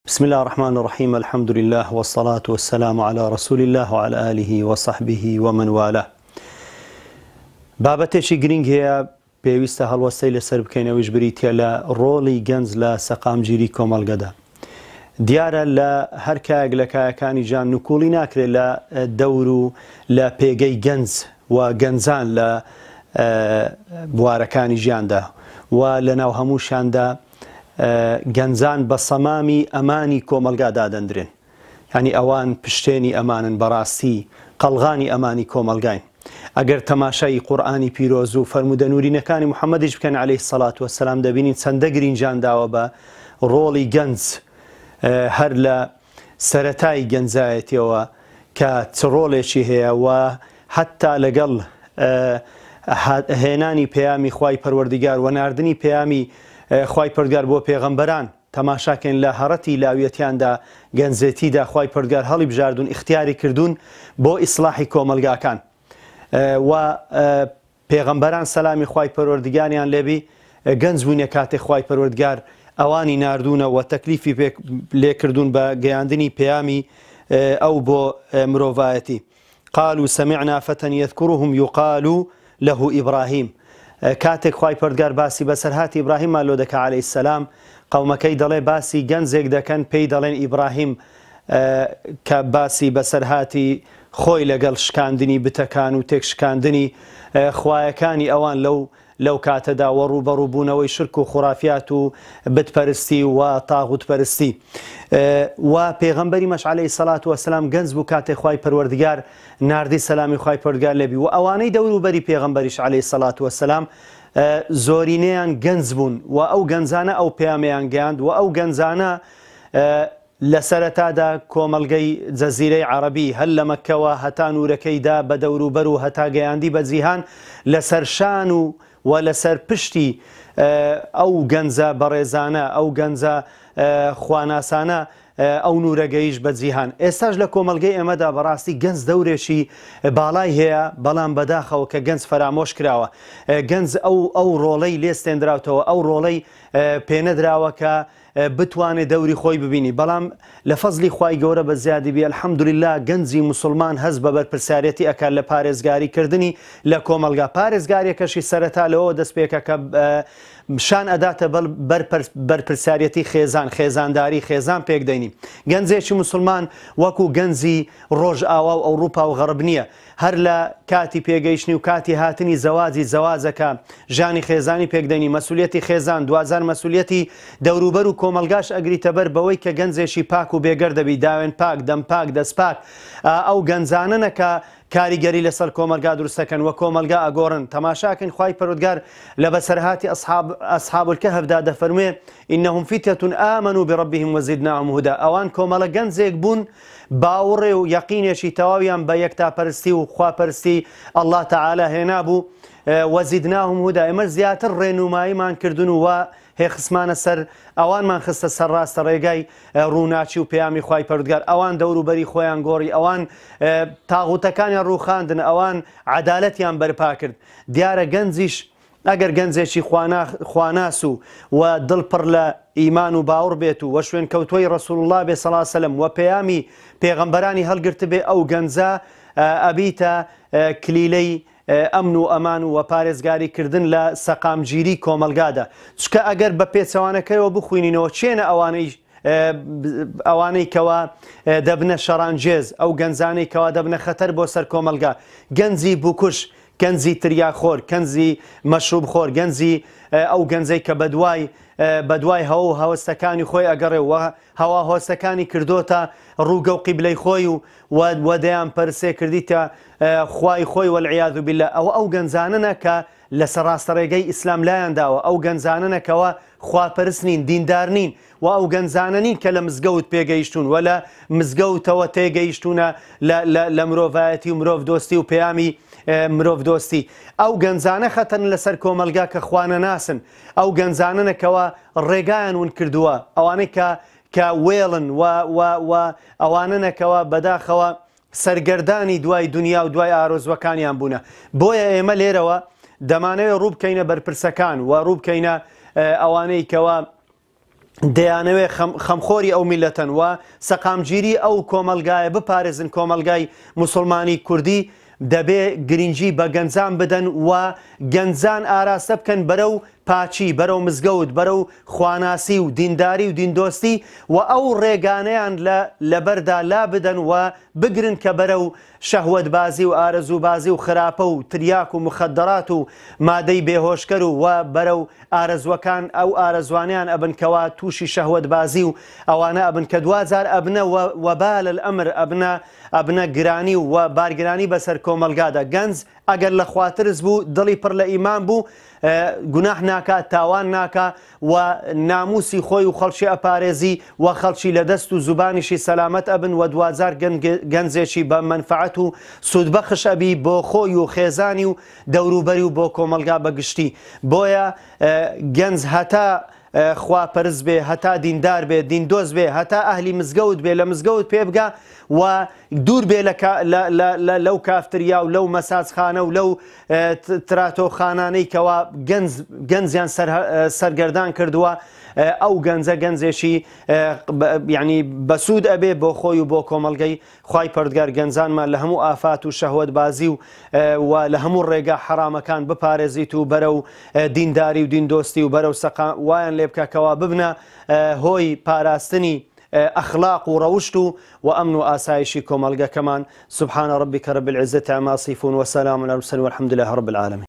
بسم الله الرحمن الرحيم. الحمد لله والصلاة والسلام على رسول الله وعلى آله وصحبه ومن والاه. بابەتێکی گرنگ هەیە پێویستە هەڵوەستەی لەسەر بکەینەوەش بریتە لە ڕۆڵی گەنج لە سەقامگیری کۆمەڵگەدا. دیارە لە هەر کایەک لە کایەکانی جان نکوڵی ناکرێت لە دەور و لە پێگەی گەنج و گەنجان لە بوارەکانی ژیاندا و لە ناو هەمووشاندا گەنجان بە سەمامی ئەمانی کۆمەلگا دادەندرێن. یعنی ئەوان پشتێنی ئەمانن، بەڕاستی قەڵغانی ئەمانی کۆمەلگاین. ئەگەر تەماشای قورئانی پیرۆز و فەرمودە نورینەکانی محەممەدیش بکەن عەلەیهی سەڵات وەسەلام دەبینین چەندە گرینجان داوە بە ڕۆڵی گەنج هەر لە سەرەتای گەنجایەتیەوە کە چ ڕۆڵێکی هەیە و حتا لەگەڵ هێنانی پەیامی خوای پەروەردیگار و ناردنی پەیامی خوای پەروەردیگار بۆ پێغەمبەران تەماشاکەین لە هەڕەتی لاویەتیاندا گەنجێتیدا خوای پەروەردیگار هەڵی بژاردون، اختیاری کردوون بۆ ئیسلاحی کۆمەلگاکان و پێغەمبەران سەلامی خوای پەروەردیگاریان لێبی گەنج بوونە کاتێک خوای پەروەردیگار ئەوانی ناردوونە و تەکلیفی لێکردوون بە گەیاندنی پەیامی ئەو بۆ مرۆڤایەتی. قالوا سمعنا فتى يذكرهم يقال له إبراهيم. کاتێک خوای پەروەردیگار باسی بەسەرهاتی ئیبراهیممان لۆ دەکا عەلەیهی سەلام، قەومەکەی دەڵێ باسی گەنجێک دەکەن، پێی دەڵێن ئیبراهیم کە باسی بەسەرهاتی خۆی لەگەڵ شکاندنی بتەکان و تێکشکاندنی خوایەکانی ئەوان لەو کاتەدا وە ڕوبەڕووبوونەوەی شرک و خوڕافیات و بتپەرستی و تاغوتپەرستی و پێغەمبەری مەش عەلەیهی سەڵات وەسەلام گەنج بوو کاتێک خوای پەروەردیگار ناردی سەلامی خوای پەروەردیگار لێبی و ئەوانەی دەوروبەری پێغەمبەریش عەلەیهی سەڵات وەسەلام زۆرینەیان گەنج بوون و ئەو گەنجانە ئەو پەیامیان گەیاند و ئەو گەنجانە لە سەرەتادا کۆمەلگەی جەزیرەی عەرەبی هەر لە مەککەوە هەتا نورەکەیدا بە دەوروبەر و هەتا گەیاندی بە جیهان لەسەر شان و لەسەر پشتی ئەو گەنجە بەڕێزانە، ئەو گەنجە خواناسانە ئەو نورەگەیش بە جیهان. ئێستاش لە کۆمەلگەی ئێمەدا بەڕاستی گەنج دەورێکی باڵای هەیە، بەڵام بەداخەوە کە گەنج فەرامۆش کراوە. گەنج ئەو ڕۆڵەی لێستێنراوتەوە، ئەو ڕۆڵەی پێنەدراوە کە بتوانێت دەوری خۆی ببینی. بەڵام لە فەزلی خوای گەورە بە زیادی بێ الحەمدولله گەنجی موسڵمان هەز بە بەرپرسیارەتی ئەکات لە پارێزگاریکردنی لە کۆمەلگا. پارێزگاریەکەشی سەرەتا لەوە دەست پێکە کە شان ئەداتە بەرپرسیارەتی خێزانداری خێزان پێک دەینی. گەنجێکی موسڵمان وەکو گەنجی ڕۆژئاوا و ئەوروپا و غەرب نییە. هەر لە کاتی پێگەیشتنی و کاتی هاتنی زەواجەکە ژانی خێزانی پێکدەنی، مەسوولەتی خێزان، دوازار مەسوولەتی دەوروبەر و کۆمەلگاش ئەگریتە بەر بەوەی کە گەنجێکی پاک و بێگەر دەبی، داوێن پاک، دەم پاک، دەست پاک. ئەو گەنجانە کە کاریگەری لەسەر کۆمەلگا دروستەکەن و کۆمەلگا ئەگۆڕن. تەماشاکەن خوای پەروەردیگار لە بەسەرهاتی ئەصحاب الکەهفدا دەفەرموێ ئینەهم فتیة آمنوا بربهم وزدناهم هدى. ئەوان کۆمەڵە گەنجێک بوون باوەڕێ و یەقینێکی تەواویان بە یەکتاپەرستی و خواپەرستی ئەڵڵا تەعالا هێنا بوو. وزدناهم هدى. ئێمە زیاتر ڕێنماییمان کردن و هێخسمانە سەر ئەوانمان خستە سەر ڕاستە ڕێگای ڕووناچی و پەیامی خوای پەروەردیگار. ئەوان دەوروبەری خۆیان گۆڕی، ئەوان تاغوتەکانیان ڕووخاندن، ئەوان عەدالەتیان بەرپا کرد. دیارە گەنجیش ئەگەر گەنجێکی خواناس و دڵپڕ لە ئیمان و باوەڕ بێت و شوێن کەوتووی ڕەسوول الله بێ سەڵا سەلەم و پەیامی پێغەمبەرانی هەڵگرت بێ، ئەو گەنجە ئەبیتە کلیلەی ئەمن و ئەمان و پارێزگاریکردن لە سەقامگیری کۆمەلگادا. چکە ئەگەر بە پێچەوانەکەیەوە بخوێنینەوە چێنە ئەوانەی کەوا دەبنە شەڕانجێز، ئەو گەنجانەی کەوا دەبنە خەتەر بۆ سەر کۆمەلگا، گەنجی بووکوش، گەنجی تریاخۆر، گەنجی مەشروب خۆر، گەنجی ئەو گەنجەی کە بەدوای هەوە و هەوەستەکانی خۆی ئەگەڕێ و هەوا هۆستەکانی کردوتە ڕووگە و قیبلەی خۆی و دەیان پەرسێ کردیتە خوای خۆی وەالعیاذ بالله. ئەو گەنجانە کە لەسەر ڕاستە ڕێگەی ئیسلام لایەن داوە، ئەو گەنجانە کەوە خواپەرست نین، دیندار نین و ئەو گەنجانە نین کە لە مزگەوت پێگەیشتون و لە مزگەوتەوە تێگەیشتونە لە مرۆڤایەتی و مرۆڤ دۆستی و پەیامی مرۆڤ دۆستی. ئەو گەنجانە خەتەن لەسەر کۆمەلگا کە خوانە ناسن، ئەو گەنجانەکەوە ڕێگایان ون کردووە، ئەوانەی کە وێڵن و ئەوانەکەوە بەداخەوە سەرگەردانی دوای دنیا و دوای ئارۆزوەکانیان بوونە. بۆیە ئێمە لێرەوە دەمانەوێت ڕوو بکەینە بەرپرسەکان و ڕوو بکەینە ئەوانەی کەوا دەیانەوێ خەمخۆری ئەو میلەتەن و سەقامگیری ئەو کۆمەلگایە بپارێزن کۆمەلگای موسڵمانی کوردی دەبێ گرنگی بە گەنجان بدەن و گەنجان ئاراستە بکەن بەرەو پاچی بەرەو مزگەوت بەرەو خواناسی و دینداری و دیندۆستی و ئەو ڕێگانەیان لەبەردا لا بدەن و بگرن کە بەرەو شەهوەتبازی و ئارەزووبازی و خراپە و تریاک و مخەدەرات و مادەی بێهۆشکەر و بەرەو ئارەزوەکان ئەو ئارەزوانیان ئەبن کەوا تووشی شەهوەتبازی و ئەوانە ئەبن کە دوجار ئەبنە وەبال الئەمر ئەبنە گرانی و بارگرانی بەسەر کۆمەلگادا. گەنج ئەگەر لە خواترز بوو دڵی پڕ لە ئیمان بوو گوناح ناکات تاوان ناکا و ناموسی خۆی و خەڵکی ئەپارێزی و خەڵکی لە دەست و زوبانیشی سەلامەت ئەبن و دوجار گەنجێکی بە منفعەت و سوودبەخش ئەبی بۆ خۆی و خێزانی و دەوروبەری و بۆ کۆمەلگا بەگشتی. بۆیە گەنج هەتا خواپەرست بێ هەتا دیندار بێ دیندۆز بێ هەتا ئەهلی مزگەوت بێ لە مزگەوت پێ بگا و دوور بێ لەو کافتریا و لەو مەساجخانە و لەو تراتۆخانانەی کەوا گەنجیان سەرگەردان کردووە ئەو گەنجە گەنجێکی یعنی بەسوود ئەبێ بۆ خۆی و بۆ کۆمەلگەی خوای پەروەردگار گەنجانمان لە هەموو ئافات و شەهوەتبازی و لە هەموو ڕێگا حرامەکان بپارێزیت و بەرەو دینداری و دیندۆستی و بەرەو سەقام وایان لێ بکە کەوا ببنە هۆی پاراستنی أخلاق وروشت وأمن وآسايشي كمالجا كمان. سبحان ربك رب العزة عما يصفون وسلام على المرسلين والحمد لله رب العالمين.